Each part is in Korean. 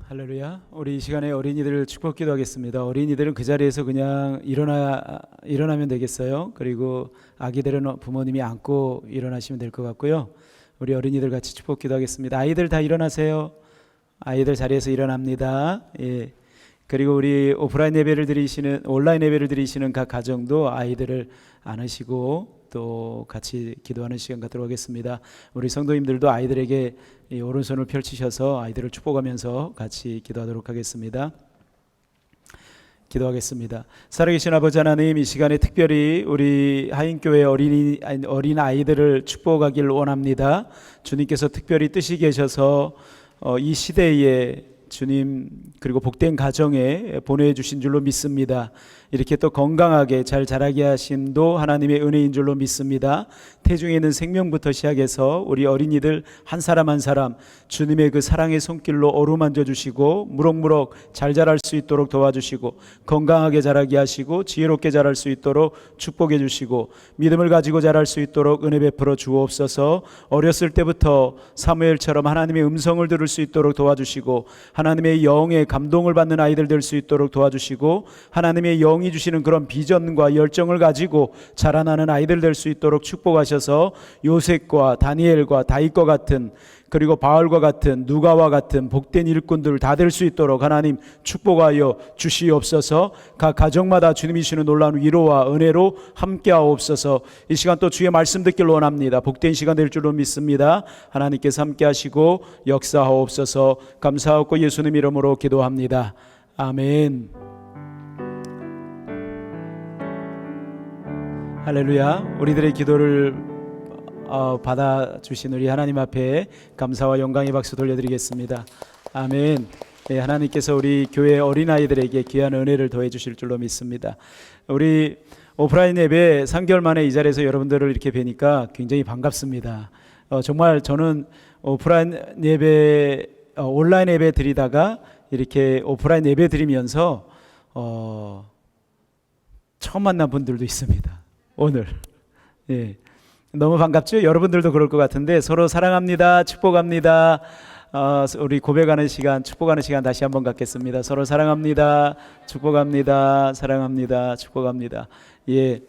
할렐루야. 우리 이 시간에 어린이들을 축복 기도하겠습니다. 어린이들은 그 자리에서 그냥 일어나면 되겠어요. 그리고 아기들은 부모님이 안고 일어나시면 될 것 같고요. 우리 어린이들 같이 축복 기도하겠습니다. 아이들 다 일어나세요. 아이들 자리에서 일어납니다. 예. 그리고 우리 온라인 예배를 드리시는 각 가정도 아이들을 안으시고 또 같이 기도하는 시간 갖도록 하겠습니다. 우리 성도님들도 아이들에게 이 오른손을 펼치셔서 아이들을 축복하면서 같이 기도하도록 하겠습니다. 기도하겠습니다. 살아계신 아버지 하나님, 이 시간에 특별히 우리 하인교회 어린 아이들을 축복하길 원합니다. 주님께서 특별히 뜻이 계셔서 이 시대에 주님 그리고 복된 가정에 보내주신 줄로 믿습니다. 이렇게 또 건강하게 잘 자라게 하심도 하나님의 은혜인 줄로 믿습니다. 태중에 있는 생명부터 시작해서 우리 어린이들 한 사람 한 사람 주님의 그 사랑의 손길로 어루만져 주시고 무럭무럭 잘 자랄 수 있도록 도와주시고 건강하게 자라게 하시고 지혜롭게 자랄 수 있도록 축복해 주시고 믿음을 가지고 자랄 수 있도록 은혜 베풀어 주옵소서. 어렸을 때부터 사무엘처럼 하나님의 음성을 들을 수 있도록 도와주시고 하나님의 영의 감동을 받는 아이들 될 수 있도록 도와주시고 하나님의 영이 주시는 그런 비전과 열정을 가지고 자라나는 아이들 될 수 있도록 축복하셔서 요셉과 다니엘과 다윗과 같은 그리고 바울과 같은 누가와 같은 복된 일꾼들 다 될 수 있도록 하나님 축복하여 주시옵소서. 각 가정마다 주님이 주시는 놀라운 위로와 은혜로 함께하옵소서. 이 시간 또 주의 말씀 듣길 원합니다. 복된 시간 될 줄로 믿습니다. 하나님께서 함께하시고 역사하옵소서. 감사하고 예수님 이름으로 기도합니다. 아멘. 할렐루야. 우리들의 기도를 받아주신 우리 하나님 앞에 감사와 영광의 박수 돌려드리겠습니다. 아멘. 네, 하나님께서 우리 교회 어린아이들에게 귀한 은혜를 더해 주실 줄로 믿습니다. 우리 오프라인 예배 3개월 만에 이 자리에서 여러분들을 이렇게 뵈니까 굉장히 반갑습니다. 정말 저는 오프라인 예배 온라인 예배 드리다가 이렇게 오프라인 예배 드리면서 처음 만난 분들도 있습니다. 오늘 예. 너무 반갑죠? 여러분들도 그럴 것 같은데 서로 사랑합니다. 축복합니다. 우리 고백하는 시간, 축복하는 시간 다시 한번 갖겠습니다. 서로 사랑합니다. 축복합니다. 사랑합니다. 축복합니다. 예.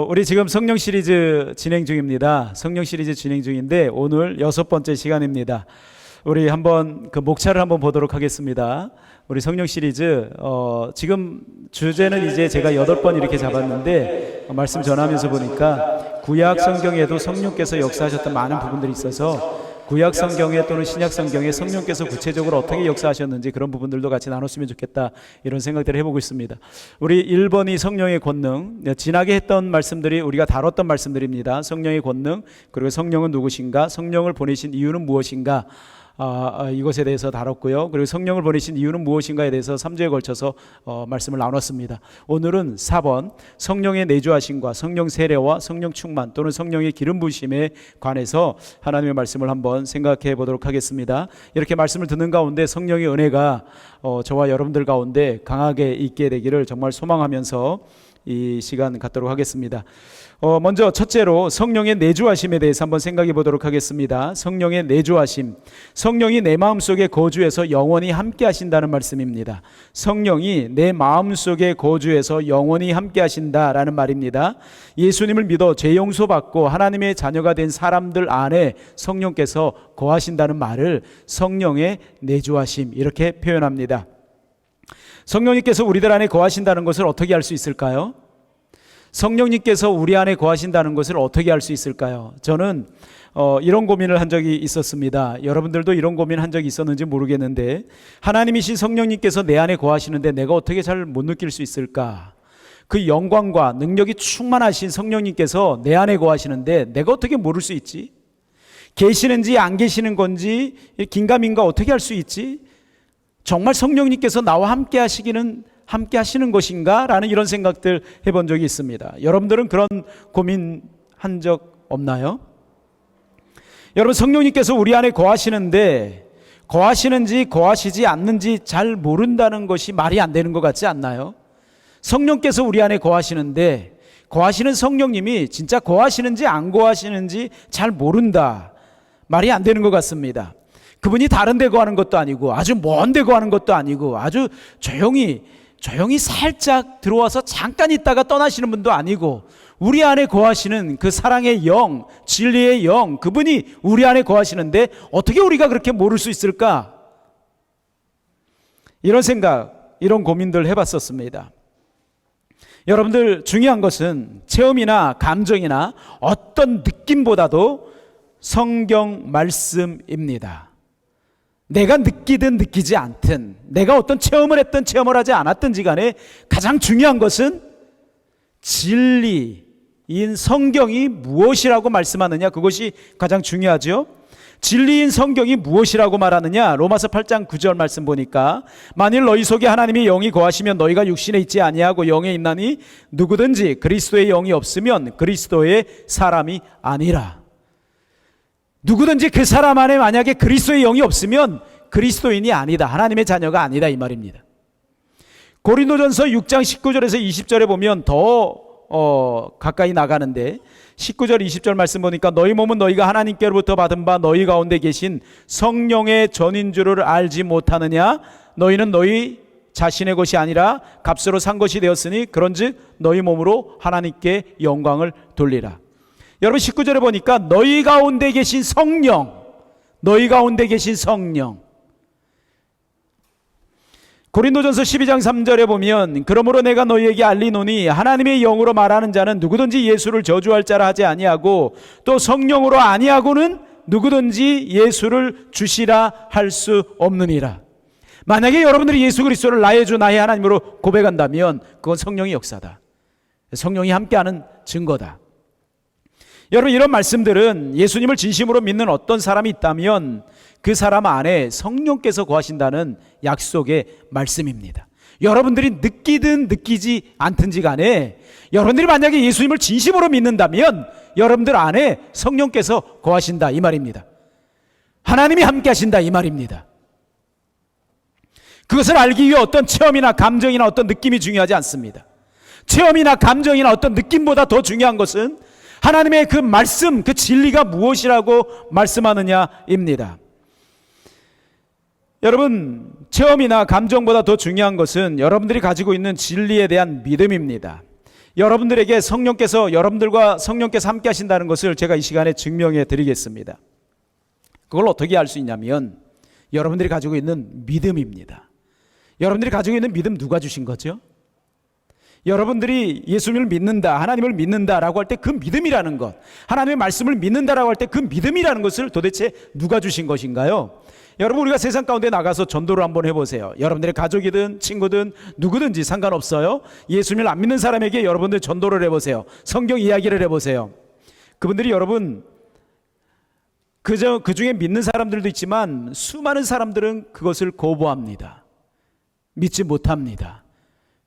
우리 지금 성령 시리즈 진행 중입니다. 성령 시리즈 진행 중인데 오늘 6번째 시간입니다. 우리 한번 그 목차를 한번 보도록 하겠습니다. 우리 성령 시리즈 지금 주제는 이제 제가 8번 이렇게 잡았는데 말씀 전하면서 보니까 구약 성경에도 성령께서 역사하셨던 많은 부분들이 있어서 구약 성경에 또는 신약 성경에 성령께서 구체적으로 어떻게 역사하셨는지 그런 부분들도 같이 나눴으면 좋겠다, 이런 생각들을 해보고 있습니다. 우리 1번이 성령의 권능, 지나게 했던 말씀들이 우리가 다뤘던 말씀들입니다. 성령의 권능, 그리고 성령은 누구신가, 성령을 보내신 이유는 무엇인가, 이것에 대해서 다뤘고요. 그리고 성령을 보내신 이유는 무엇인가에 대해서 3주에 걸쳐서 말씀을 나눴습니다. 오늘은 4번 성령의 내주하심과 성령 세례와 성령 충만 또는 성령의 기름 부으심에 관해서 하나님의 말씀을 한번 생각해 보도록 하겠습니다. 이렇게 말씀을 듣는 가운데 성령의 은혜가 저와 여러분들 가운데 강하게 있게 되기를 정말 소망하면서 이 시간 갖도록 하겠습니다. 먼저 첫째로 성령의 내주하심에 대해서 한번 생각해 보도록 하겠습니다. 성령의 내주하심, 성령이 내 마음속에 거주해서 영원히 함께 하신다는 말씀입니다. 성령이 내 마음속에 거주해서 영원히 함께 하신다라는 말입니다. 예수님을 믿어 죄 용서받고 하나님의 자녀가 된 사람들 안에 성령께서 거하신다는 말을 성령의 내주하심 이렇게 표현합니다. 성령님께서 우리들 안에 거하신다는 것을 어떻게 알 수 있을까요? 성령님께서 우리 안에 거하신다는 것을 어떻게 알 수 있을까요? 저는 이런 고민을 한 적이 있었습니다. 여러분들도 이런 고민 한 적이 있었는지 모르겠는데, 하나님이신 성령님께서 내 안에 거하시는데 내가 어떻게 잘 못 느낄 수 있을까? 그 영광과 능력이 충만하신 성령님께서 내 안에 거하시는데 내가 어떻게 모를 수 있지? 계시는지 안 계시는 건지 긴가민가 어떻게 할 수 있지? 정말 성령님께서 나와 함께 하시는 것인가? 라는 이런 생각들 해본 적이 있습니다. 여러분들은 그런 고민 한 적 없나요? 여러분, 성령님께서 우리 안에 거하시는데 거하시는지 거하시지 않는지 잘 모른다는 것이 말이 안 되는 것 같지 않나요? 성령께서 우리 안에 거하시는데 거하시는 성령님이 진짜 거하시는지 안 거하시는지 잘 모른다, 말이 안 되는 것 같습니다. 그분이 다른 데 거하는 것도 아니고 아주 먼 데 거하는 것도 아니고 아주 조용히 살짝 들어와서 잠깐 있다가 떠나시는 분도 아니고 우리 안에 거하시는 그 사랑의 영, 진리의 영, 그분이 우리 안에 거하시는데 어떻게 우리가 그렇게 모를 수 있을까? 이런 생각, 이런 고민들 해봤었습니다. 여러분들, 중요한 것은 체험이나 감정이나 어떤 느낌보다도 성경 말씀입니다. 내가 느끼든 느끼지 않든, 내가 어떤 체험을 했든 체험을 하지 않았든지 간에 가장 중요한 것은 진리인 성경이 무엇이라고 말씀하느냐, 그것이 가장 중요하죠. 진리인 성경이 무엇이라고 말하느냐, 로마서 8장 9절 말씀 보니까 만일 너희 속에 하나님의 영이 거하시면 너희가 육신에 있지 아니하고 영에 있나니 누구든지 그리스도의 영이 없으면 그리스도의 사람이 아니라. 누구든지 그 사람 안에 만약에 그리스도의 영이 없으면 그리스도인이 아니다, 하나님의 자녀가 아니다, 이 말입니다. 고린도전서 6장 19절에서 20절에 보면 더 가까이 나가는데 19절 20절 말씀 보니까 너희 몸은 너희가 하나님께로부터 받은 바 너희 가운데 계신 성령의 전인 줄을 알지 못하느냐. 너희는 너희 자신의 것이 아니라 값으로 산 것이 되었으니 그런즉 너희 몸으로 하나님께 영광을 돌리라. 여러분, 19절에 보니까 너희 가운데 계신 성령, 너희 가운데 계신 성령. 고린도전서 12장 3절에 보면 그러므로 내가 너희에게 알리노니 하나님의 영으로 말하는 자는 누구든지 예수를 저주할 자라 하지 아니하고 또 성령으로 아니하고는 누구든지 예수를 주시라 할 수 없느니라. 만약에 여러분들이 예수 그리스도를 나의 주 나의 하나님으로 고백한다면 그건 성령의 역사다, 성령이 함께하는 증거다. 여러분, 이런 말씀들은 예수님을 진심으로 믿는 어떤 사람이 있다면 그 사람 안에 성령께서 거하신다는 약속의 말씀입니다. 여러분들이 느끼든 느끼지 않든지 간에 여러분들이 만약에 예수님을 진심으로 믿는다면 여러분들 안에 성령께서 거하신다, 이 말입니다. 하나님이 함께 하신다, 이 말입니다. 그것을 알기 위해 어떤 체험이나 감정이나 어떤 느낌이 중요하지 않습니다. 체험이나 감정이나 어떤 느낌보다 더 중요한 것은 하나님의 그 말씀, 그 진리가 무엇이라고 말씀하느냐입니다. 여러분, 체험이나 감정보다 더 중요한 것은 여러분들이 가지고 있는 진리에 대한 믿음입니다. 여러분들에게 여러분들과 성령께서 함께 하신다는 것을 제가 이 시간에 증명해 드리겠습니다. 그걸 어떻게 알 수 있냐면 여러분들이 가지고 있는 믿음입니다. 여러분들이 가지고 있는 믿음 누가 주신 거죠? 여러분들이 예수님을 믿는다, 하나님을 믿는다라고 할 때 그 믿음이라는 것, 하나님의 말씀을 믿는다라고 할 때 그 믿음이라는 것을 도대체 누가 주신 것인가요? 여러분, 우리가 세상 가운데 나가서 전도를 한번 해보세요. 여러분들의 가족이든 친구든 누구든지 상관없어요. 예수님을 안 믿는 사람에게 여러분들 전도를 해보세요. 성경 이야기를 해보세요. 그분들이 여러분, 그 중에 믿는 사람들도 있지만 수많은 사람들은 그것을 거부합니다. 믿지 못합니다.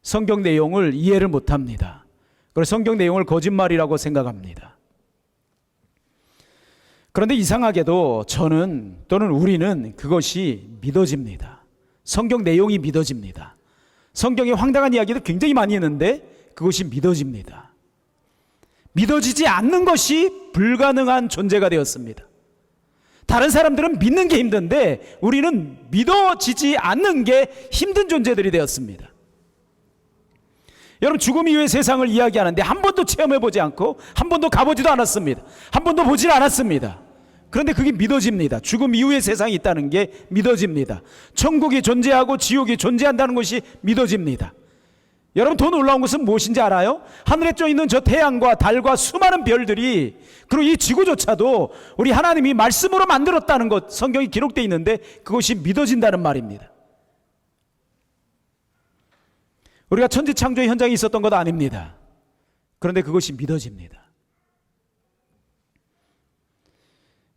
성경 내용을 이해를 못합니다. 그래서 성경 내용을 거짓말이라고 생각합니다. 그런데 이상하게도 저는 또는 우리는 그것이 믿어집니다. 성경 내용이 믿어집니다. 성경의 황당한 이야기도 굉장히 많이 있는데 그것이 믿어집니다. 믿어지지 않는 것이 불가능한 존재가 되었습니다. 다른 사람들은 믿는 게 힘든데 우리는 믿어지지 않는 게 힘든 존재들이 되었습니다. 여러분, 죽음 이후의 세상을 이야기하는데 한 번도 체험해보지 않고 한 번도 가보지도 않았습니다. 한 번도 보질 않았습니다. 그런데 그게 믿어집니다. 죽음 이후의 세상이 있다는 게 믿어집니다. 천국이 존재하고 지옥이 존재한다는 것이 믿어집니다. 여러분, 더 놀라운 것은 무엇인지 알아요? 하늘에 떠 있는 저 태양과 달과 수많은 별들이, 그리고 이 지구조차도 우리 하나님이 말씀으로 만들었다는 것, 성경이 기록되어 있는데 그것이 믿어진다는 말입니다. 우리가 천지창조의 현장에 있었던 것 아닙니다. 그런데 그것이 믿어집니다.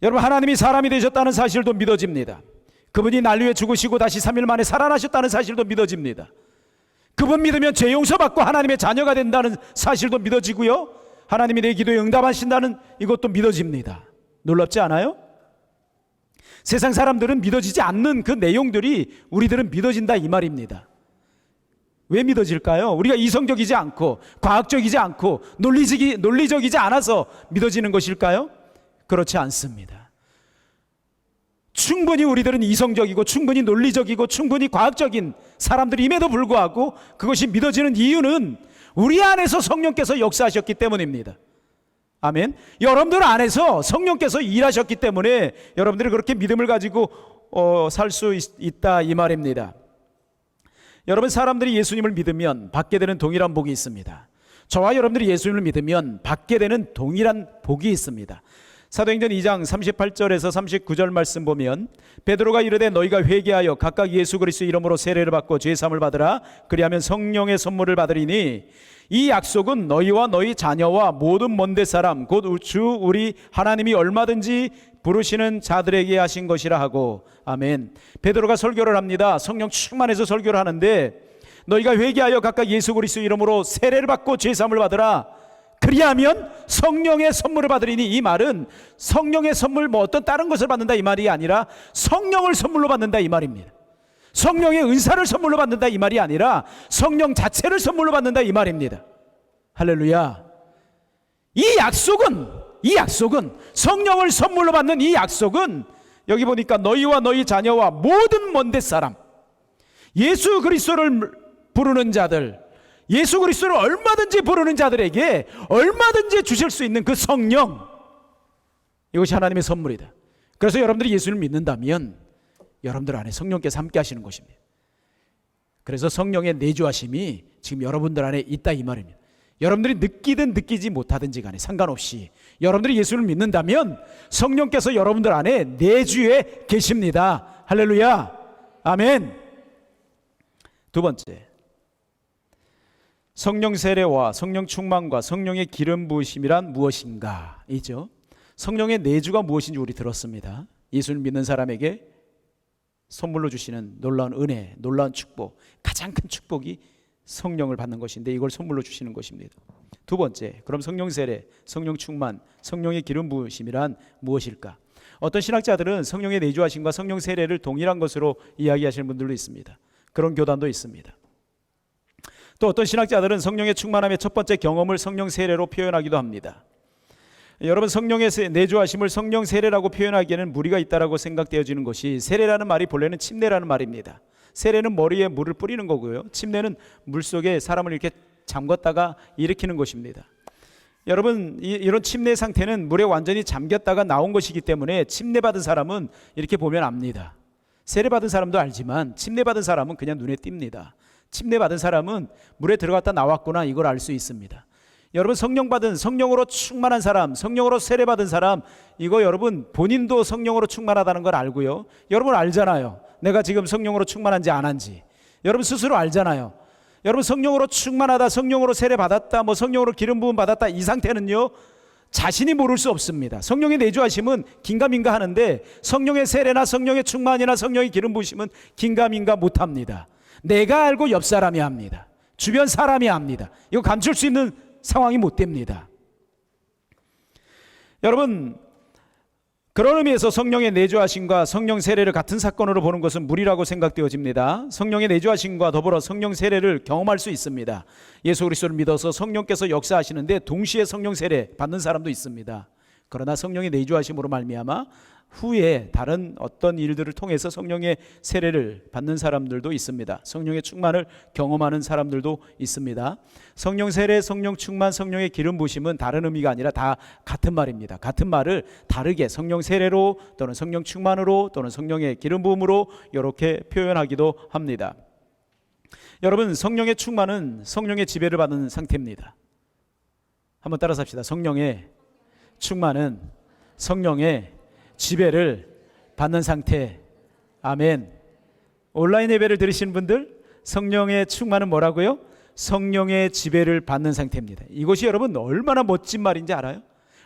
여러분, 하나님이 사람이 되셨다는 사실도 믿어집니다. 그분이 날 위해 죽으시고 다시 3일 만에 살아나셨다는 사실도 믿어집니다. 그분 믿으면 죄 용서받고 하나님의 자녀가 된다는 사실도 믿어지고요, 하나님이 내 기도에 응답하신다는 이것도 믿어집니다. 놀랍지 않아요? 세상 사람들은 믿어지지 않는 그 내용들이 우리들은 믿어진다, 이 말입니다. 왜 믿어질까요? 우리가 이성적이지 않고 과학적이지 않고 논리적이지 않아서 믿어지는 것일까요? 그렇지 않습니다. 충분히 우리들은 이성적이고 충분히 논리적이고 충분히 과학적인 사람들임에도 불구하고 그것이 믿어지는 이유는 우리 안에서 성령께서 역사하셨기 때문입니다. 아멘. 여러분들 안에서 성령께서 일하셨기 때문에 여러분들이 그렇게 믿음을 가지고 살 수 있다 이 말입니다. 여러분, 사람들이 예수님을 믿으면 받게 되는 동일한 복이 있습니다. 저와 여러분들이 예수님을 믿으면 받게 되는 동일한 복이 있습니다. 사도행전 2장 38절에서 39절 말씀 보면 베드로가 이르되 너희가 회개하여 각각 예수 그리스도 이름으로 세례를 받고 죄 사함을 받으라. 그리하면 성령의 선물을 받으리니 이 약속은 너희와 너희 자녀와 모든 먼데 사람 곧 주 우리 하나님이 얼마든지 부르시는 자들에게 하신 것이라 하고. 아멘. 베드로가 설교를 합니다. 성령 충만해서 설교를 하는데 너희가 회개하여 각각 예수 그리스도 이름으로 세례를 받고 죄 사함을 받으라. 그리하면 성령의 선물을 받으리니, 이 말은 성령의 선물 뭐 어떤 다른 것을 받는다 이 말이 아니라 성령을 선물로 받는다 이 말입니다. 성령의 은사를 선물로 받는다 이 말이 아니라 성령 자체를 선물로 받는다 이 말입니다. 할렐루야. 이 약속은 성령을 선물로 받는 이 약속은 여기 보니까 너희와 너희 자녀와 모든 먼데 사람, 예수 그리스도를 부르는 자들, 예수 그리스도를 얼마든지 부르는 자들에게 얼마든지 주실 수 있는 그 성령, 이것이 하나님의 선물이다. 그래서 여러분들이 예수를 믿는다면 여러분들 안에 성령께서 함께 하시는 것입니다. 그래서 성령의 내주하심이 지금 여러분들 안에 있다 이 말입니다. 여러분들이 느끼든 느끼지 못하든지 간에 상관없이 여러분들이 예수를 믿는다면 성령께서 여러분들 안에 내주에 계십니다. 할렐루야. 아멘. 두 번째, 성령 세례와 성령 충만과 성령의 기름 부으심이란 무엇인가 이죠. 성령의 내주가 무엇인지 우리 들었습니다. 예수를 믿는 사람에게 선물로 주시는 놀라운 은혜, 놀라운 축복, 가장 큰 축복이 성령을 받는 것인데 이걸 선물로 주시는 것입니다. 두 번째, 그럼 성령 세례, 성령 충만, 성령의 기름 부으심이란 무엇일까? 어떤 신학자들은 성령의 내주하심과 성령 세례를 동일한 것으로 이야기하시는 분들도 있습니다. 그런 교단도 있습니다. 또 어떤 신학자들은 성령의 충만함의 첫 번째 경험을 성령 세례로 표현하기도 합니다. 여러분, 성령의 내주하심을 성령 세례라고 표현하기에는 무리가 있다라고 생각되어지는 것이, 세례라는 말이 본래는 침례라는 말입니다. 세례는 머리에 물을 뿌리는 거고요, 침례는 물속에 사람을 이렇게 잠궜다가 일으키는 것입니다. 여러분, 이런 침례 상태는 물에 완전히 잠겼다가 나온 것이기 때문에 침례받은 사람은 이렇게 보면 압니다. 세례받은 사람도 알지만 침례받은 사람은 그냥 눈에 띕니다. 침례받은 사람은 물에 들어갔다 나왔구나, 이걸 알 수 있습니다. 여러분, 성령으로 충만한 사람, 성령으로 세례받은 사람, 이거 여러분 본인도 성령으로 충만하다는 걸 알고요, 여러분 알잖아요. 내가 지금 성령으로 충만한지 안 한지 여러분 스스로 알잖아요. 여러분, 성령으로 충만하다, 성령으로 세례받았다, 뭐 성령으로 기름 부음 받았다, 이 상태는요 자신이 모를 수 없습니다. 성령의 내주하심은 긴가민가 하는데 성령의 세례나 성령의 충만이나 성령의 기름 부으심은 긴가민가 못합니다. 내가 알고 옆 사람이 합니다. 주변 사람이 합니다. 이거 감출 수 있는 상황이 못 됩니다. 여러분, 그런 의미에서 성령의 내주하심과 성령 세례를 같은 사건으로 보는 것은 무리라고 생각되어집니다. 성령의 내주하심과 더불어 성령 세례를 경험할 수 있습니다. 예수 그리스도를 믿어서 성령께서 역사하시는데 동시에 성령 세례 받는 사람도 있습니다. 그러나 성령의 내주하심으로 말미암아 후에 다른 어떤 일들을 통해서 성령의 세례를 받는 사람들도 있습니다. 성령의 충만을 경험하는 사람들도 있습니다. 성령 세례, 성령 충만, 성령의 기름 부으심은 다른 의미가 아니라 다 같은 말입니다. 같은 말을 다르게 성령 세례로 또는 성령 충만으로 또는 성령의 기름 부음으로 이렇게 표현하기도 합니다. 여러분, 성령의 충만은 성령의 지배를 받는 상태입니다. 한번 따라서 합시다. 성령의 충만은 성령의 지배를 받는 상태. 아멘. 온라인 예배를 들으시는 분들, 성령의 충만은 뭐라고요? 성령의 지배를 받는 상태입니다. 이것이 여러분 얼마나 멋진 말인지 알아요?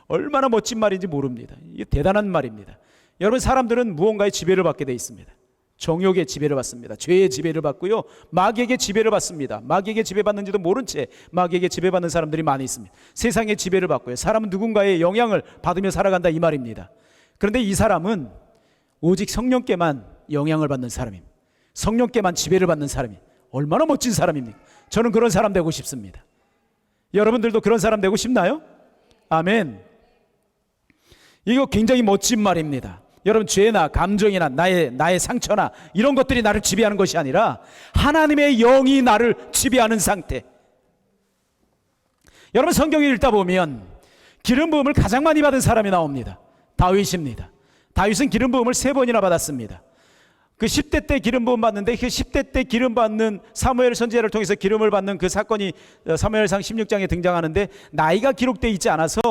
얼마나 멋진 말인지 모릅니다. 이게 대단한 말입니다. 여러분, 사람들은 무언가의 지배를 받게 되어 있습니다. 정욕의 지배를 받습니다. 죄의 지배를 받고요, 마귀에게 지배를 받습니다. 마귀에게 지배받는지도 모른 채 마귀에게 지배받는 사람들이 많이 있습니다. 세상의 지배를 받고요, 사람은 누군가의 영향을 받으며 살아간다 이 말입니다. 그런데 이 사람은 오직 성령께만 영향을 받는 사람입니다. 성령께만 지배를 받는 사람이 얼마나 멋진 사람입니까? 저는 그런 사람 되고 싶습니다. 여러분들도 그런 사람 되고 싶나요? 아멘. 이거 굉장히 멋진 말입니다. 여러분, 죄나 감정이나 나의 상처나 이런 것들이 나를 지배하는 것이 아니라 하나님의 영이 나를 지배하는 상태. 여러분, 성경을 읽다 보면 기름 부음을 가장 많이 받은 사람이 나옵니다. 다윗입니다. 다윗은 기름 부음을 3번이나 받았습니다. 그 10대 때 기름 부음 받는데, 그 10대 때 기름 받는 사무엘 선지자를 통해서 기름을 받는 그 사건이 사무엘상 16장에 등장하는데, 나이가 기록되어 있지 않아서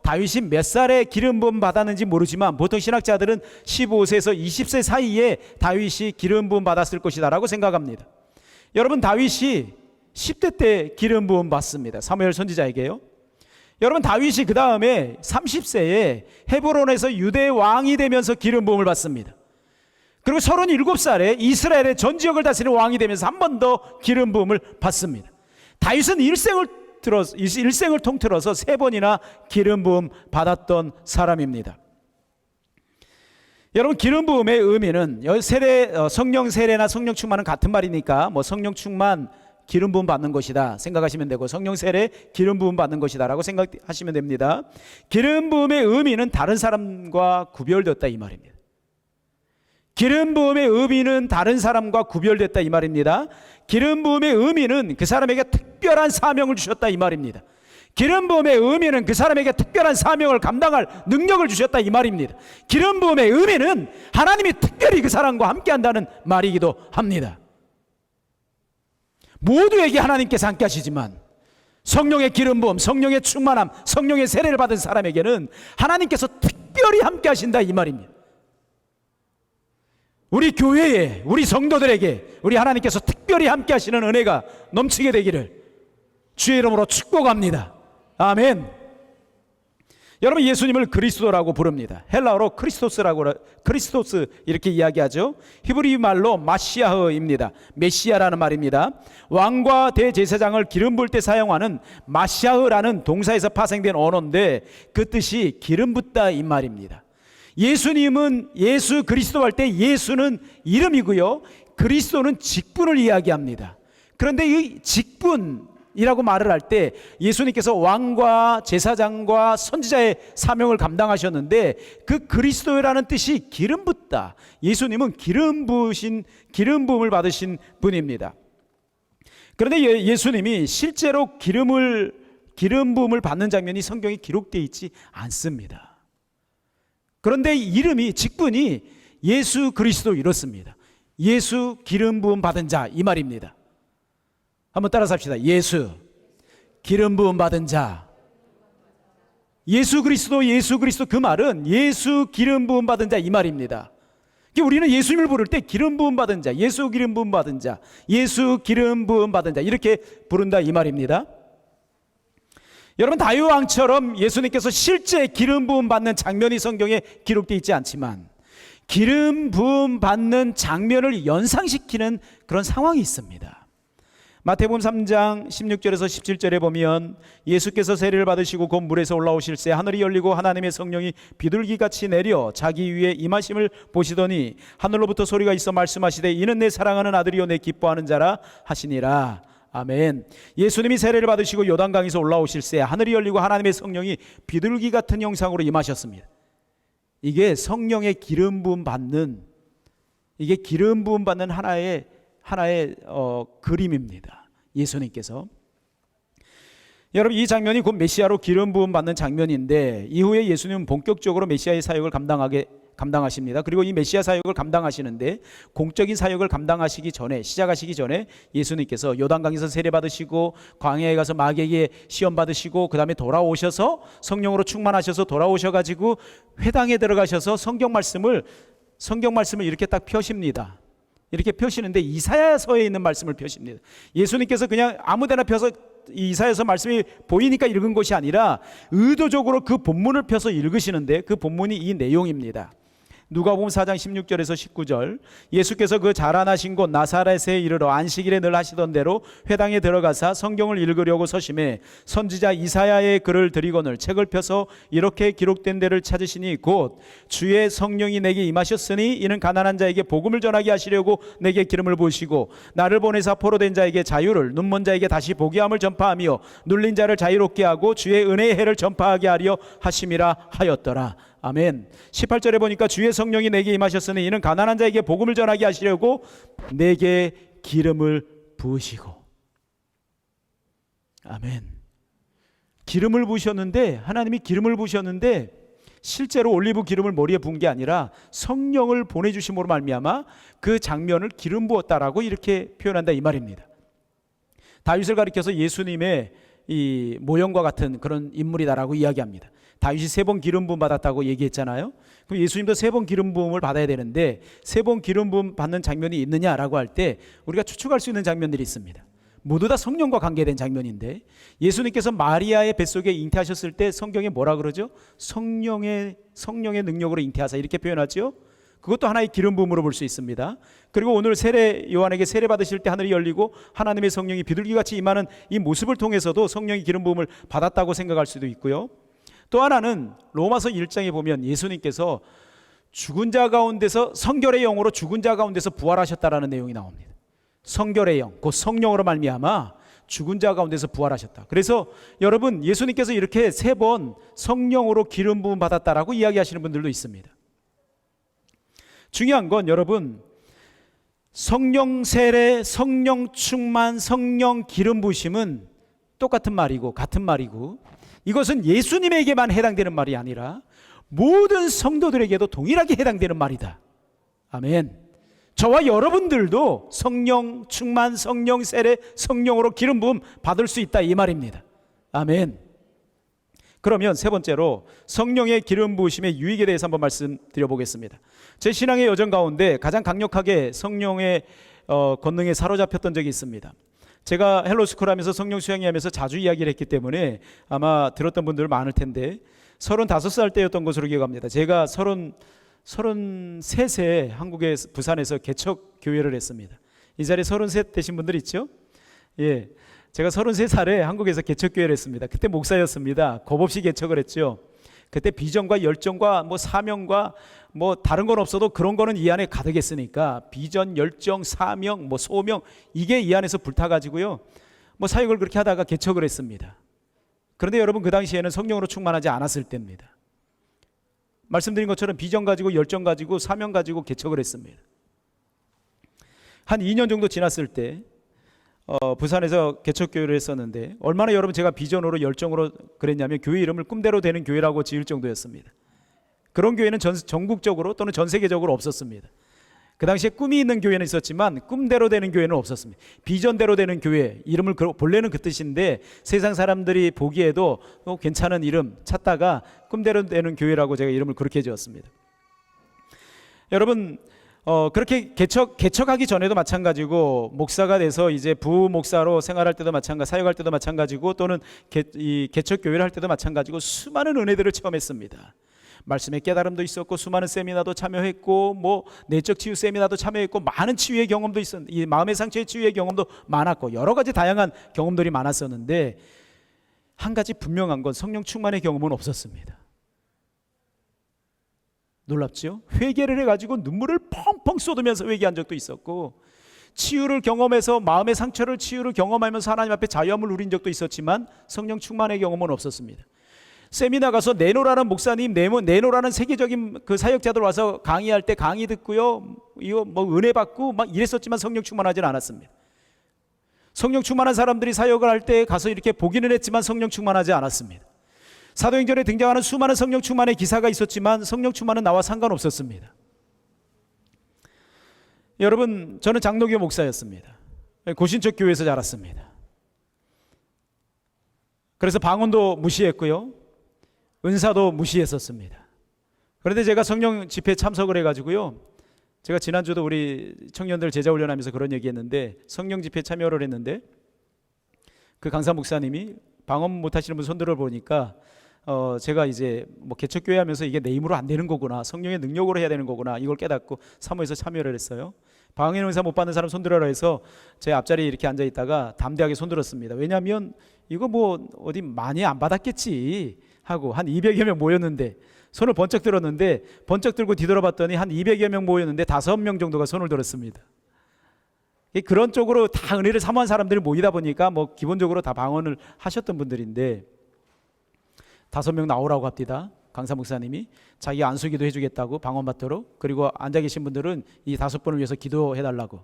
다윗이 몇 살에 기름 부음 받았는지 모르지만 보통 신학자들은 15세에서 20세 사이에 다윗이 기름 부음 받았을 것이다 라고 생각합니다. 여러분, 다윗이 10대 때 기름 부음 받습니다. 사무엘 선지자에게요. 여러분, 다윗이 그 다음에 30세에 헤브론에서 유대 왕이 되면서 기름 부음을 받습니다. 그리고 37살에 이스라엘의 전 지역을 다스리는 왕이 되면서 한 번 더 기름 부음을 받습니다. 다윗은 일생을 통틀어서 3번이나 기름 부음 받았던 사람입니다. 여러분, 기름 부음의 의미는 성령 세례나 성령 충만은 같은 말이니까 뭐 성령 충만 기름 부음 받는 것이다 생각하시면 되고, 성령 세례 기름 부음 받는 것이다 라고 생각하시면 됩니다. 기름 부음의 의미는 다른 사람과 구별되었다 이 말입니다. 기름 부음의 의미는 다른 사람과 구별됐다 이 말입니다. 기름 부음의 의미는 그 사람에게 특별한 사명을 주셨다 이 말입니다. 기름 부음의 의미는 그 사람에게 특별한 사명을 감당할 능력을 주셨다 이 말입니다. 기름 부음의 의미는 하나님이 특별히 그 사람과 함께 한다는 말이기도 합니다. 모두에게 하나님께서 함께 하시지만 성령의 기름 부음, 성령의 충만함, 성령의 세례를 받은 사람에게는 하나님께서 특별히 함께 하신다 이 말입니다. 우리 교회에, 우리 성도들에게 우리 하나님께서 특별히 함께 하시는 은혜가 넘치게 되기를 주의 이름으로 축복합니다. 아멘. 여러분, 예수님을 그리스도라고 부릅니다. 헬라어로 크리스토스 이렇게 이야기하죠. 히브리 말로 마시아흐입니다. 메시아라는 말입니다. 왕과 대제사장을 기름 부을 때 사용하는 마시아흐라는 동사에서 파생된 언어인데, 그 뜻이 기름 붓다 이 말입니다. 예수님은, 예수 그리스도 할 때 예수는 이름이고요, 그리스도는 직분을 이야기합니다. 그런데 이 직분이라고 말을 할 때 예수님께서 왕과 제사장과 선지자의 사명을 감당하셨는데, 그 그리스도라는 뜻이 기름 붓다. 예수님은 기름 부음을 받으신 분입니다. 그런데 예수님이 실제로 기름 부음을 받는 장면이 성경에 기록되어 있지 않습니다. 그런데 이름이, 직분이 예수 그리스도 이렇습니다. 예수 기름 부음 받은 자 이 말입니다. 한번 따라서 합시다. 예수 기름 부음 받은 자. 예수 그리스도 그 말은 예수 기름 부음 받은 자 이 말입니다. 우리는 예수님을 부를 때 기름 부음 받은 자, 예수 기름 부음 받은 자, 예수 기름 부음 받은 자 이렇게 부른다 이 말입니다. 여러분, 다윗 왕처럼 예수님께서 실제 기름 부음 받는 장면이 성경에 기록되어 있지 않지만, 기름 부음 받는 장면을 연상시키는 그런 상황이 있습니다. 마태복음 3장 16절에서 17절에 보면, 예수께서 세례를 받으시고 곧 물에서 올라오실새 하늘이 열리고 하나님의 성령이 비둘기같이 내려 자기 위에 임하심을 보시더니 하늘로부터 소리가 있어 말씀하시되 이는 내 사랑하는 아들이요 내 기뻐하는 자라 하시니라. 아멘. 예수님이 세례를 받으시고 요단강에서 올라오실새 하늘이 열리고 하나님의 성령이 비둘기 같은 형상으로 임하셨습니다. 이게 성령의 기름 부음 받는, 이게 기름 부음 받는 하나의 그림입니다. 예수님께서. 여러분, 이 장면이 곧 메시아로 기름 부음 받는 장면인데, 이후에 예수님은 본격적으로 메시아의 사역을 감당하십니다. 그리고 이 메시아 사역을 감당하시는데, 공적인 사역을 시작하시기 전에 예수님께서 요단강에서 세례 받으시고 광야에 가서 마귀에게 시험 받으시고, 그 다음에 돌아오셔서 성령으로 충만하셔서 돌아오셔가지고 회당에 들어가셔서 성경 말씀을 이렇게 딱 펴십니다. 이렇게 펴시는데 이사야서에 있는 말씀을 펴십니다. 예수님께서 그냥 아무데나 펴서 이사야서 말씀이 보이니까 읽은 것이 아니라 의도적으로 그 본문을 펴서 읽으시는데, 그 본문이 이 내용입니다. 누가복음 4장 16절에서 19절, 예수께서 그 자라나신 곳 나사렛에 이르러 안식일에 늘 하시던 대로 회당에 들어가사 성경을 읽으려고 서심해 선지자 이사야의 글을 드리거늘 책을 펴서 이렇게 기록된 데를 찾으시니 곧 주의 성령이 내게 임하셨으니 이는 가난한 자에게 복음을 전하게 하시려고 내게 기름을 부으시고 나를 보내사 포로된 자에게 자유를, 눈먼 자에게 다시 보게 함을 전파하며 눌린 자를 자유롭게 하고 주의 은혜의 해를 전파하게 하려 하심이라 하였더라. 아멘. 18절에 보니까 주의 성령이 내게 임하셨으니 이는 가난한 자에게 복음을 전하게 하시려고 내게 기름을 부으시고. 아멘. 기름을 부으셨는데, 하나님이 기름을 부으셨는데 실제로 올리브 기름을 머리에 부은 게 아니라 성령을 보내주심으로 말미암아 그 장면을 기름 부었다라고 이렇게 표현한다 이 말입니다. 다윗을 가리켜서 예수님의 이 모형과 같은 그런 인물이다라고 이야기합니다. 다윗이 3번 기름 부음 받았다고 얘기했잖아요. 그럼 예수님도 3번 기름 부음을 받아야 되는데 3번 기름 부음 받는 장면이 있느냐라고 할 때 우리가 추측할 수 있는 장면들이 있습니다. 모두 다 성령과 관계된 장면인데, 예수님께서 마리아의 뱃속에 잉태하셨을 때 성경에 뭐라 그러죠? 성령의 능력으로 잉태하사 이렇게 표현하죠. 그것도 하나의 기름 부음으로 볼 수 있습니다. 그리고 오늘 요한에게 세례 받으실 때 하늘이 열리고 하나님의 성령이 비둘기같이 임하는 이 모습을 통해서도 성령이 기름 부음을 받았다고 생각할 수도 있고요. 또 하나는 로마서 1장에 보면 예수님께서 죽은 자 가운데서 성결의 영으로 죽은 자 가운데서 부활하셨다라는 내용이 나옵니다. 성결의 영, 곧 성령으로 말미암아 죽은 자 가운데서 부활하셨다. 그래서 여러분, 예수님께서 이렇게 3번 성령으로 기름 부음 받았다라고 이야기하시는 분들도 있습니다. 중요한 건 여러분, 성령 세례, 성령 충만, 성령 기름 부으심은 똑같은 말이고 같은 말이고, 이것은 예수님에게만 해당되는 말이 아니라 모든 성도들에게도 동일하게 해당되는 말이다. 아멘. 저와 여러분들도 성령 충만, 성령 세례, 성령으로 기름 부음 받을 수 있다 이 말입니다. 아멘. 그러면 3번째로 성령의 기름 부으심의 유익에 대해서 한번 말씀드려 보겠습니다. 제 신앙의 여정 가운데 가장 강력하게 성령의 권능에 사로잡혔던 적이 있습니다. 제가 헬로스쿨 하면서 성령 수양회 하면서 자주 이야기를 했기 때문에 아마 들었던 분들 많을 텐데, 35살 때였던 것으로 기억합니다. 제가 33세 한국의 부산에서 개척 교회를 했습니다. 이 자리에 33 되신 분들 있죠? 예, 제가 33살에 한국에서 개척 교회를 했습니다. 그때 목사였습니다. 겁없이 개척을 했죠. 그때 비전과 열정과 뭐 사명과 뭐 다른 건 없어도 그런 거는 이 안에 가득했으니까 비전, 열정, 사명, 뭐 소명, 이게 이 안에서 불타가지고요, 뭐 사역을 그렇게 하다가 개척을 했습니다. 그런데 여러분, 그 당시에는 성령으로 충만하지 않았을 때입니다. 말씀드린 것처럼 비전 가지고 열정 가지고 사명 가지고 개척을 했습니다. 한 2년 정도 지났을 때 부산에서 개척교회를 했었는데, 얼마나 여러분 제가 비전으로 열정으로 그랬냐면 교회 이름을 꿈대로 되는 교회라고 지을 정도였습니다. 그런 교회는 전국적으로 또는 전 세계적으로 없었습니다. 그 당시에 꿈이 있는 교회는 있었지만 꿈대로 되는 교회는 없었습니다. 비전대로 되는 교회, 이름을 본래는 그 뜻인데 세상 사람들이 보기에도 괜찮은 이름 찾다가 꿈대로 되는 교회라고 제가 이름을 그렇게 지었습니다. 여러분, 그렇게 개척하기 전에도 마찬가지고, 목사가 돼서 이제 부목사로 생활할 때도 마찬가지, 사역할 때도 마찬가지고, 또는 이 개척교회를 할 때도 마찬가지고 수많은 은혜들을 체험했습니다. 말씀의 깨달음도 있었고, 수많은 세미나도 참여했고, 뭐 내적 치유 세미나도 참여했고, 많은 치유의 경험도 있었는데, 이 마음의 상처의 치유의 경험도 많았고, 여러 가지 다양한 경험들이 많았었는데, 한 가지 분명한 건 성령 충만의 경험은 없었습니다. 놀랍죠? 회개를 해가지고 눈물을 펑펑 쏟으면서 회개한 적도 있었고, 치유를 경험해서 마음의 상처를 치유를 경험하면서 하나님 앞에 자유함을 누린 적도 있었지만 성령 충만의 경험은 없었습니다. 세미나 가서 내노라는 목사님, 내노라는 세계적인 그 사역자들 와서 강의할 때 강의 듣고요, 이거 뭐 은혜 받고 막 이랬었지만 성령 충만하지는 않았습니다. 성령 충만한 사람들이 사역을 할 때 가서 이렇게 보기는 했지만 성령 충만하지 않았습니다. 사도행전에 등장하는 수많은 성령 충만의 기사가 있었지만 성령 충만은 나와 상관없었습니다. 여러분, 저는 장로교 목사였습니다. 고신적 교회에서 자랐습니다. 그래서 방언도 무시했고요, 은사도 무시했었습니다. 그런데 제가 성령 집회에 참석을 해가지고요, 제가 지난주도 우리 청년들 제자 훈련하면서 그런 얘기했는데, 성령 집회에 참여를 했는데 그 강사 목사님이 방언 못하시는 분 손들어 보니까 제가 이제 뭐 개척교회 하면서 이게 내 힘으로 안 되는 거구나, 성령의 능력으로 해야 되는 거구나, 이걸 깨닫고 사모해서 참여를 했어요. 방언 은사 못 받는 사람 손들어라 해서 제 앞자리에 이렇게 앉아 있다가 담대하게 손들었습니다. 왜냐하면 이거 뭐 어디 많이 안 받았겠지 하고, 한 200여 명 모였는데 손을 번쩍 들었는데, 번쩍 들고 뒤돌아봤더니 한 200여 명 모였는데 5명 정도가 손을 들었습니다. 그런 쪽으로 다 은혜를 사모한 사람들이 모이다 보니까 뭐 기본적으로 다 방언을 하셨던 분들인데, 5명 나오라고 합니다. 강사 목사님이 자기가 안수기도 해주겠다고 방언받도록. 그리고 앉아 계신 분들은 이 5분을 위해서 기도해달라고.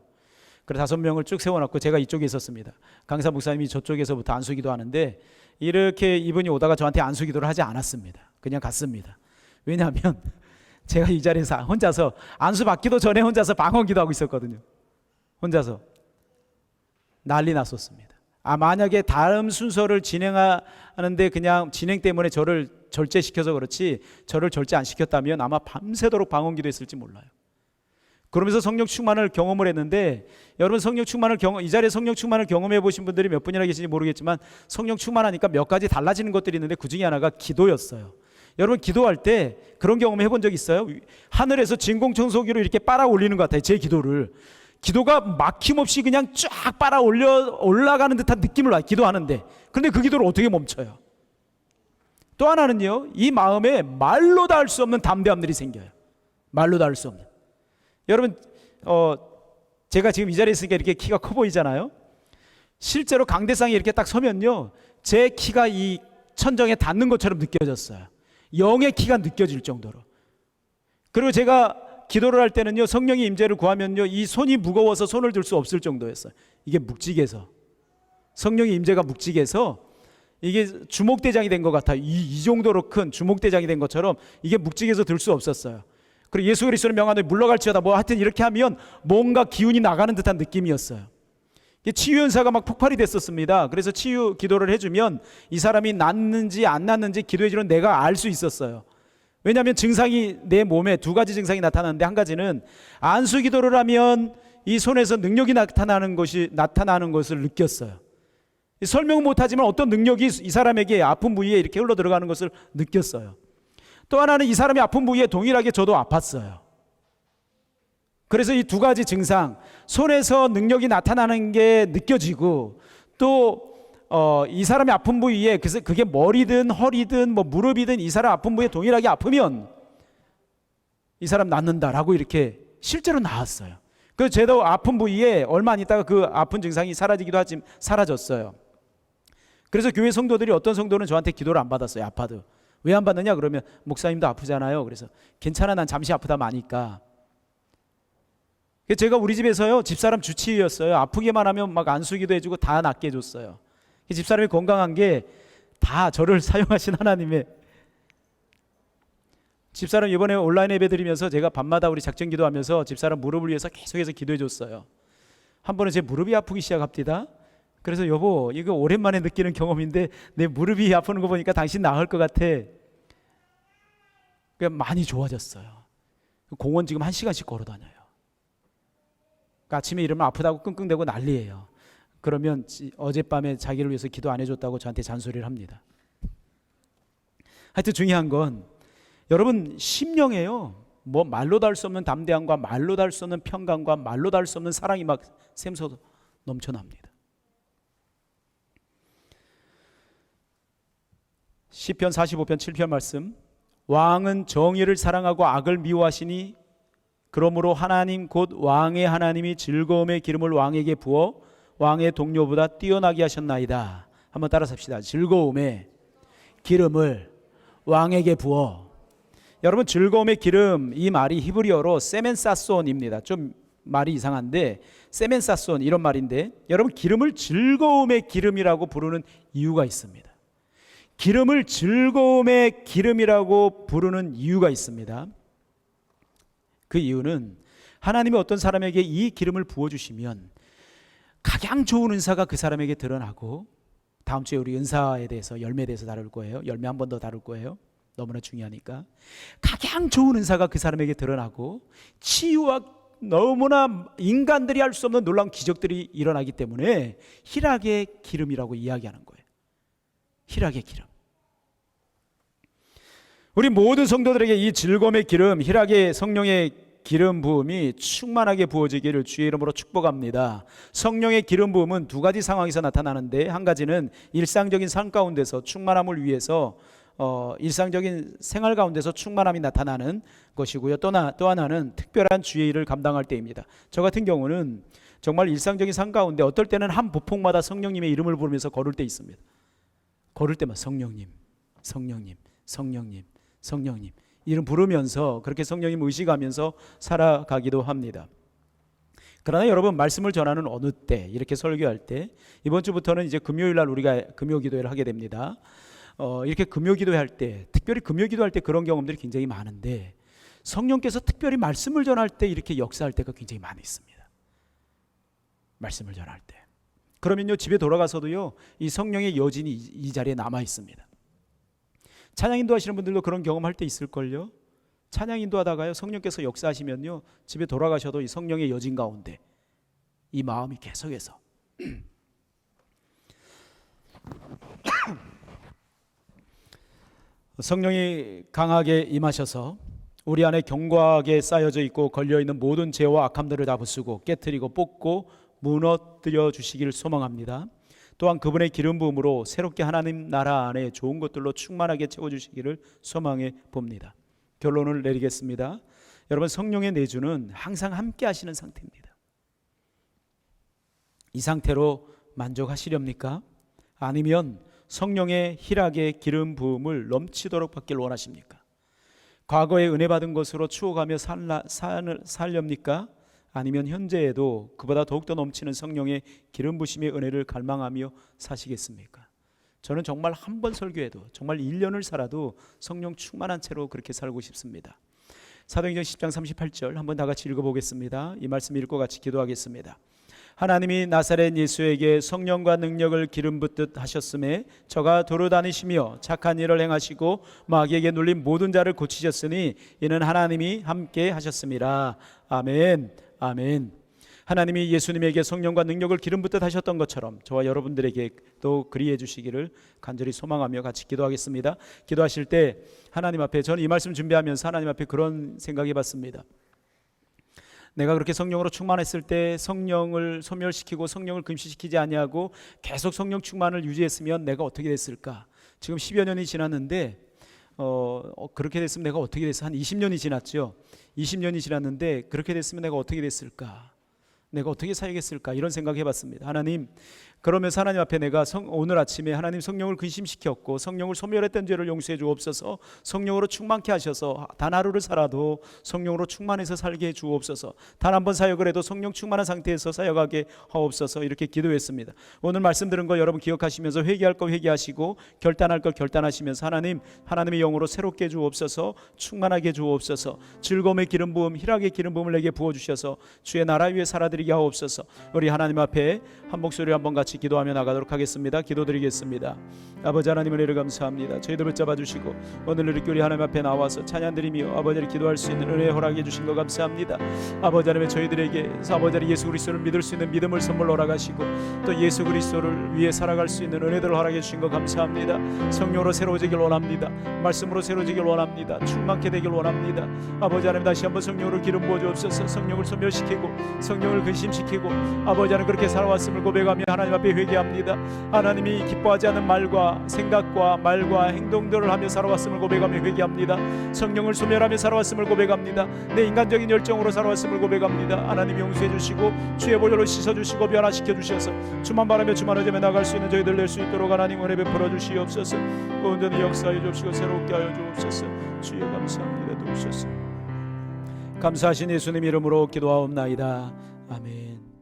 그래서 5명을 쭉 세워놨고 제가 이쪽에 있었습니다. 강사 목사님이 저쪽에서부터 안수기도 하는데 이렇게 이분이 오다가 저한테 안수기도를 하지 않았습니다. 그냥 갔습니다. 왜냐하면 제가 이 자리에서 혼자서 안수 받기도 전에 혼자서 방언기도 하고 있었거든요. 혼자서 난리 났었습니다. 만약에 다음 순서를 진행하는데 그냥 진행 때문에 저를 절제시켜서 그렇지 저를 절제 안 시켰다면 아마 밤새도록 방언기도 했을지 몰라요. 그러면서 성령 충만을 경험을 했는데, 여러분 성령 충만을 이 자리에 성령 충만을 경험해 보신 분들이 몇 분이나 계신지 모르겠지만 성령 충만하니까 몇 가지 달라지는 것들이 있는데 그 중에 하나가 기도였어요. 여러분 기도할 때 그런 경험 해본 적 있어요? 하늘에서 진공청소기로 이렇게 빨아 올리는 것 같아요. 제 기도가 막힘없이 그냥 쫙 빨아 올라가는 듯한 느낌을 와요. 기도하는데. 그런데 그 기도를 어떻게 멈춰요? 또 하나는요, 이 마음에 말로 다 할 수 없는 담대함들이 생겨요. 말로 다 할 수 없는. 여러분 제가 지금 이 자리에 있으니까 이렇게 키가 커 보이잖아요. 실제로 강대상에 이렇게 딱 서면요, 제 키가 이 천정에 닿는 것처럼 느껴졌어요. 영의 키가 느껴질 정도로. 그리고 제가 기도를 할 때는요, 성령의 임재를 구하면요, 이 손이 무거워서 손을 들 수 없을 정도였어요. 이게 묵직해서, 성령의 임재가 묵직해서 이게 주목대장이 된 것 같아요. 이 정도로 큰 주목대장이 된 것처럼 이게 묵직해서 들 수 없었어요. 그리고 예수 그리스도의 명하노니 물러갈지어다 뭐 하여튼 이렇게 하면 뭔가 기운이 나가는 듯한 느낌이었어요. 치유 현사가 막 폭발이 됐었습니다. 그래서 치유 기도를 해주면 이 사람이 낫는지 안 낫는지 기도해 주는 내가 알 수 있었어요. 왜냐하면 증상이 내 몸에 2가지 증상이 나타나는데, 한 가지는 안수 기도를 하면 이 손에서 능력이 나타나는 것을 느꼈어요. 설명은 못하지만 어떤 능력이 이 사람에게 아픈 부위에 이렇게 흘러 들어가는 것을 느꼈어요. 또 하나는 이 사람이 아픈 부위에 동일하게 저도 아팠어요. 그래서 이 2가지 증상, 손에서 능력이 나타나는 게 느껴지고, 또 이 사람이 아픈 부위에, 그래서 그게 머리든 허리든 뭐 무릎이든 이 사람 아픈 부위에 동일하게 아프면 이 사람 낫는다라고 이렇게 실제로 나왔어요. 그래서 저도 아픈 부위에 얼마 안 있다가 그 아픈 증상이 사라지기도 하지만 사라졌어요. 그래서 교회 성도들이, 어떤 성도는 저한테 기도를 안 받았어요. 아파도. 왜 안 받느냐 그러면 목사님도 아프잖아요. 그래서 괜찮아, 난 잠시 아프다 마니까. 제가 우리 집에서요, 집사람 주치의였어요. 아프기만 하면 막 안수기도 해주고 다 낫게 해줬어요. 집사람이 건강한 게 다 저를 사용하신 하나님의. 집사람 이번에 온라인 예배 드리면서 제가 밤마다 우리 작전 기도하면서 집사람 무릎을 위해서 계속해서 기도해 줬어요. 한 번은 제 무릎이 아프기 시작합니다. 그래서 여보, 이거 오랜만에 느끼는 경험인데 내 무릎이 아프는 거 보니까 당신 나을 것 같아. 많이 좋아졌어요. 공원 지금 1시간씩 걸어 다녀요. 아침에 일어나면 아프다고 끙끙대고 난리예요. 그러면 어젯밤에 자기를 위해서 기도 안 해줬다고 저한테 잔소리를 합니다. 하여튼 중요한 건 여러분 심령이에요. 뭐 말로 다 할 수 없는 담대함과 말로 다 할 수 없는 평강과 말로 다 할 수 없는 사랑이 막 샘솟아 넘쳐납니다. 시편 45편 7편 말씀, 왕은 정의를 사랑하고 악을 미워하시니 그러므로 하나님 곧 왕의 하나님이 즐거움의 기름을 왕에게 부어 왕의 동료보다 뛰어나게 하셨나이다. 한번 따라서 합시다. 즐거움의 기름을 왕에게 부어. 여러분 즐거움의 기름, 이 말이 히브리어로 세멘사손입니다. 좀 말이 이상한데 세멘사손 이런 말인데, 여러분 기름을 즐거움의 기름이라고 부르는 이유가 있습니다. 기름을 즐거움의 기름이라고 부르는 이유가 있습니다. 그 이유는 하나님이 어떤 사람에게 이 기름을 부어주시면 가장 좋은 은사가 그 사람에게 드러나고, 다음 주에 우리 은사에 대해서, 열매에 대해서 다룰 거예요. 열매 한 번 더 다룰 거예요. 너무나 중요하니까. 가장 좋은 은사가 그 사람에게 드러나고 치유와 너무나 인간들이 할 수 없는 놀라운 기적들이 일어나기 때문에 희락의 기름이라고 이야기하는 거예요. 희락의 기름. 우리 모든 성도들에게 이 즐거움의 기름, 희락의 성령의 기름 부음이 충만하게 부어지기를 주의 이름으로 축복합니다. 성령의 기름 부음은 2가지 상황에서 나타나는데, 한 가지는 일상적인 삶 가운데서 충만함을 위해서 일상적인 생활 가운데서 충만함이 나타나는 것이고요. 또 하나는 특별한 주의 일을 감당할 때입니다. 저 같은 경우는 정말 일상적인 삶 가운데 어떨 때는 한 보폭마다 성령님의 이름을 부르면서 걸을 때 있습니다. 걸을 때만 성령님, 성령님, 성령님, 성령님 이름 부르면서 그렇게 성령님 의식하면서 살아가기도 합니다. 그러나 여러분, 말씀을 전하는 어느 때, 이렇게 설교할 때, 이번 주부터는 이제 금요일 날 우리가 금요 기도회를 하게 됩니다. 이렇게 금요 기도회 때, 특별히 금요 기도할 때 그런 경험들이 굉장히 많은데, 성령께서 특별히 말씀을 전할 때 이렇게 역사할 때가 굉장히 많이 있습니다. 말씀을 전할 때. 그러면요, 집에 돌아가서도요, 이 성령의 여진이 이 자리에 남아 있습니다. 찬양 인도하시는 분들도 그런 경험할 때 있을걸요. 찬양 인도하다가요, 성령께서 역사하시면요, 집에 돌아가셔도 이 성령의 여진 가운데 이 마음이 계속해서 성령이 강하게 임하셔서 우리 안에 견고하게 쌓여져 있고 걸려있는 모든 죄와 악함들을 다 부수고 깨트리고 뽑고 무너뜨려 주시기를 소망합니다. 또한 그분의 기름 부음으로 새롭게 하나님 나라 안에 좋은 것들로 충만하게 채워주시기를 소망해 봅니다. 결론을 내리겠습니다. 여러분, 성령의 내주는 항상 함께 하시는 상태입니다. 이 상태로 만족하시렵니까? 아니면 성령의 희락의 기름 부음을 넘치도록 받길 원하십니까? 과거에 은혜 받은 것으로 추억하며 살렵니까? 아니면 현재에도 그보다 더욱더 넘치는 성령의 기름 부심의 은혜를 갈망하며 사시겠습니까? 저는 정말 한 번 설교해도, 정말 1년을 살아도 성령 충만한 채로 그렇게 살고 싶습니다. 사도행전 10장 38절 한번 다 같이 읽어보겠습니다. 이 말씀 읽고 같이 기도하겠습니다. 하나님이 나사렛 예수에게 성령과 능력을 기름 붓듯 하셨음에 저가 도로 다니시며 착한 일을 행하시고 마귀에게 눌린 모든 자를 고치셨으니 이는 하나님이 함께 하셨음이라. 아멘. 아멘. 하나님이 예수님에게 성령과 능력을 기름 붓듯 하셨던 것처럼 저와 여러분들에게 또 그리해 주시기를 간절히 소망하며 같이 기도하겠습니다. 기도하실 때 하나님 앞에, 저는 이 말씀 준비하면서 하나님 앞에 그런 생각해 봤습니다. 내가 그렇게 성령으로 충만했을 때 성령을 소멸시키고 성령을 금시시키지 아니하고 계속 성령 충만을 유지했으면 내가 어떻게 됐을까? 지금 10여 년이 지났는데 그렇게 됐으면 내가 어떻게 됐을까? 한 20년이 지났죠. 20년이 지났는데 그렇게 됐으면 내가 어떻게 됐을까? 내가 어떻게 살겠을까? 이런 생각 해봤습니다. 하나님, 그러면서 하나님 앞에 내가 오늘 아침에 하나님 성령을 근심시켰고 성령을 소멸했던 죄를 용서해 주옵소서. 성령으로 충만케 하셔서 단 하루를 살아도 성령으로 충만해서 살게 해 주옵소서. 단 한 번 사역을 해도 성령 충만한 상태에서 사역하게 하옵소서. 이렇게 기도했습니다. 오늘 말씀 들은 거 여러분 기억하시면서 회개할 거 회개하시고 결단할 거 결단하시면서 하나님의 영으로 새롭게 해 주옵소서. 충만하게 해 주옵소서. 즐거움의 기름 부음, 희락의 기름 부음을 내게 부어주셔서 주의 나라 위에 살아드리게 하옵소서. 우리 하나님 앞에 한 목소리 한번 같이 기도하며 나가도록 하겠습니다. 기도드리겠습니다. 아버지 하나님, 은혜를 감사합니다. 저희들 붙잡아 주시고 오늘 이렇게 우리 하나님 앞에 나와서 찬양드리며 아버지를 기도할 수 있는 은혜 허락해 주신 것 감사합니다. 아버지 하나님, 저희들에게 아버지 예수 그리스도를 믿을 수 있는 믿음을 선물로 허락하시고 또 예수 그리스도를 위해 살아갈 수 있는 은혜들을 허락해 주신 것 감사합니다. 성령으로 새로워지길 원합니다. 말씀으로 새로워지길 원합니다. 충만케 되길 원합니다. 아버지 하나님, 다시 한번 성령으로 기름 부어 주옵소서. 성령을 소멸시키고 성령을 근심시키고 아버지 하나님 그렇게 살아왔음을 고백하며 하나님 앞에 회개합니다. 하나님이 기뻐하지 않는 말과 생각과 말과 행동들을 하며 살아왔음을 고백하며 회개합니다. 성령을 소멸하며 살아왔음을 고백합니다. 내 인간적인 열정으로 살아왔음을 고백합니다. 하나님 용서해 주시고 주의 보혈로 씻어주시고 변화시켜 주셔서 주만 바라며 주만 의지하며 나갈 수 있는 저희들 낼 수 있도록 하나님 은혜 베풀어 주시옵소서. 온전히 역사해 주옵시고 새롭게 하여 주옵소서. 주여 감사합니다. 도우소서. 감사하신 예수님 이름으로 기도하옵나이다. 아멘.